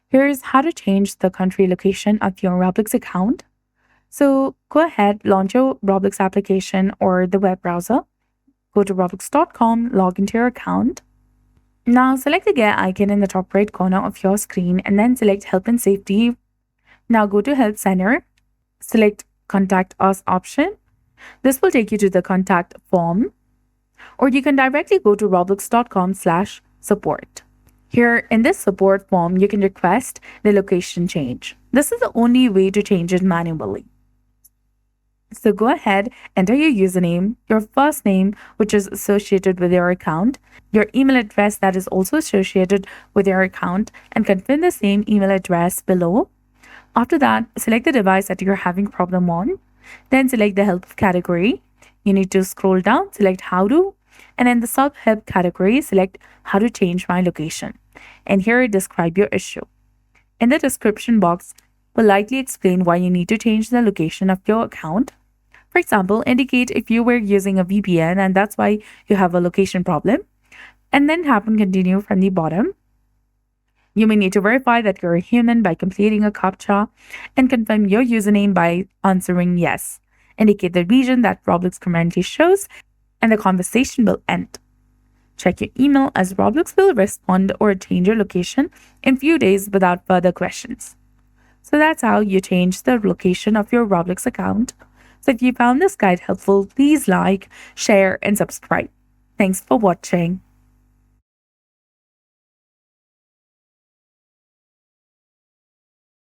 Here's how to change the country location of your Roblox account. So go ahead, launch your Roblox application or the web browser. Go to roblox.com, log into your account. Now select the gear icon in the top right corner of your screen and then select Help and Safety. Now go to Help Center, select Contact Us option. This will take you to the contact form, or you can directly go to roblox.com/support. Here in this support form, you can request the location change. This is the only way to change it manually. So go ahead, enter your username, your first name, which is associated with your account, your email address that is also associated with your account, and confirm the same email address below. After that, select the device that you're having problem on. Then select the help category. You need to scroll down, select how to, and in the self-help category, select how to change my location. And here, describe your issue. In the description box, politely explain why you need to change the location of your account. For example, indicate if you were using a VPN and that's why you have a location problem. And then tap and continue from the bottom. You may need to verify that you're a human by completing a CAPTCHA and confirm your username by answering yes. Indicate the region that Roblox currently shows, and the conversation will end. Check your email as Roblox will respond or change your location in few days without further questions. So that's how you change the location of your Roblox account. So if you found this guide helpful, please like, share, and subscribe. Thanks for watching.